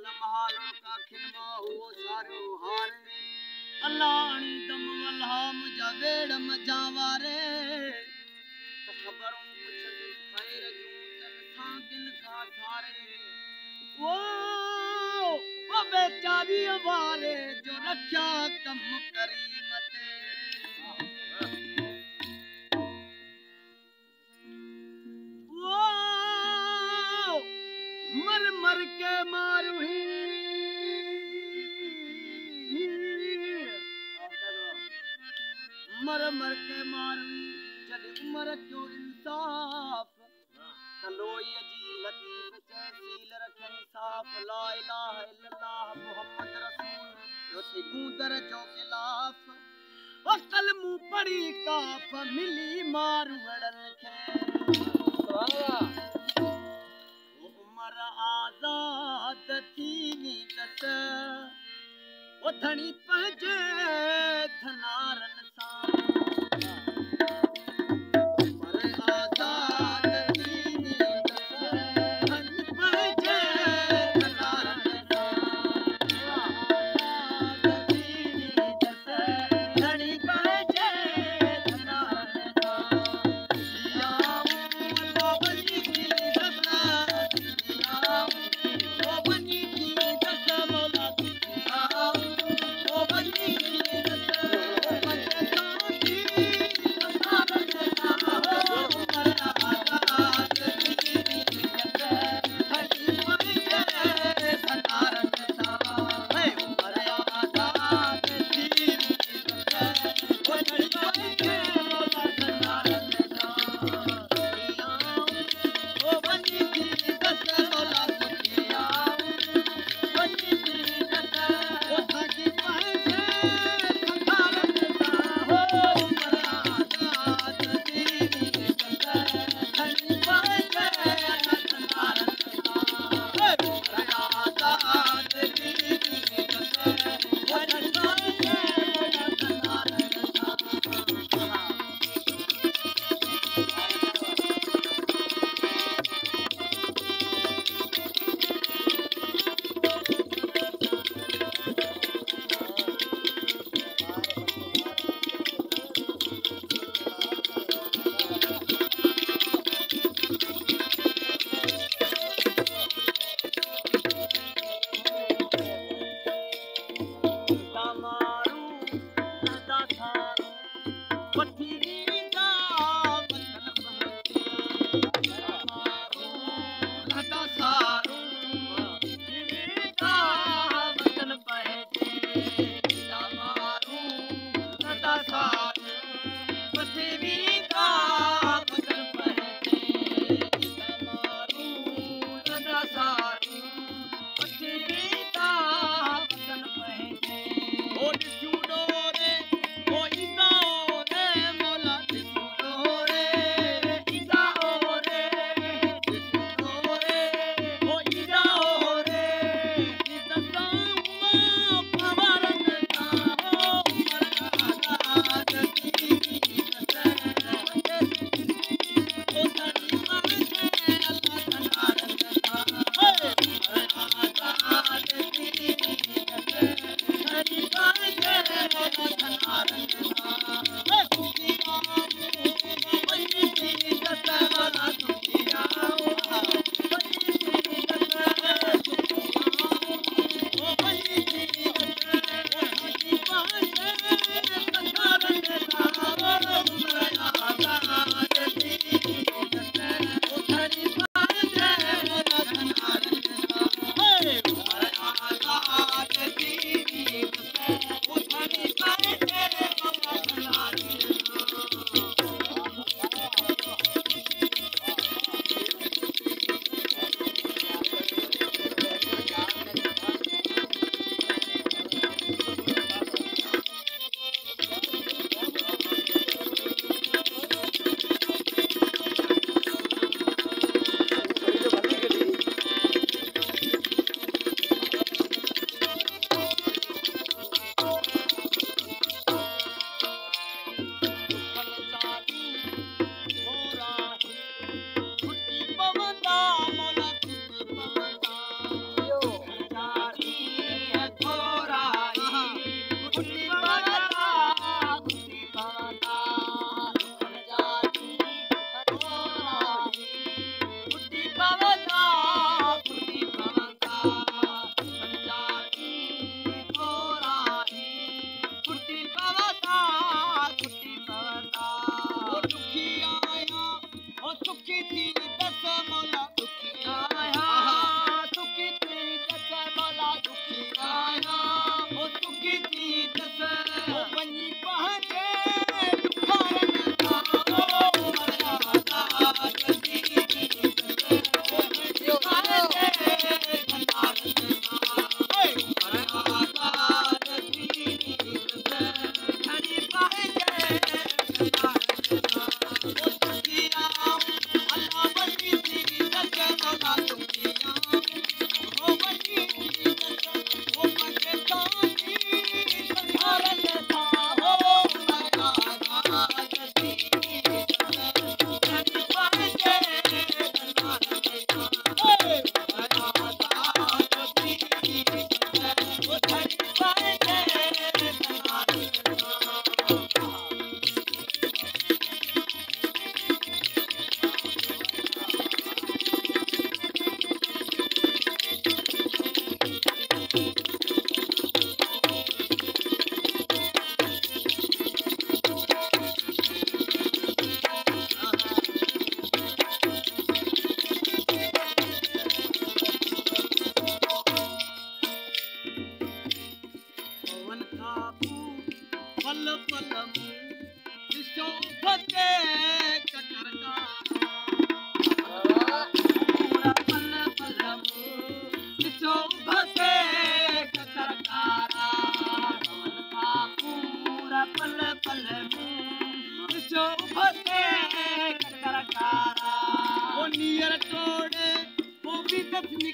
लम्हालों का खिलवा हुओ सारो हारे अल्लाह अणी दम वल्हा मुझा वेड़ मजावारे खबरों पुछद खैर जूं तन सागिन का थारे वो बेचारी वारे जो रखा कम करीमते वो मर मर के मारूही मर मर के मारूही जद उमर क्यों इंसाफ तलोई जी लतीफ तहसील रखन साफ ला इलाहा इल्लल्लाह मुहम्मद रसूल जो थी गूंदर जो खिलाफ ओ कलमू पड़ी काफ मिली मारू वड़न के उमर आजाद थी नी दस ओ धनी पंजे धनारन सा पल पल ॾिसो भते ककरकारा पूरा पल पल ॾिसो भते ककरकारा पूरा पल पल ॾिसो भते ककरकारा वो नीर तोड़े वो भी तस्मी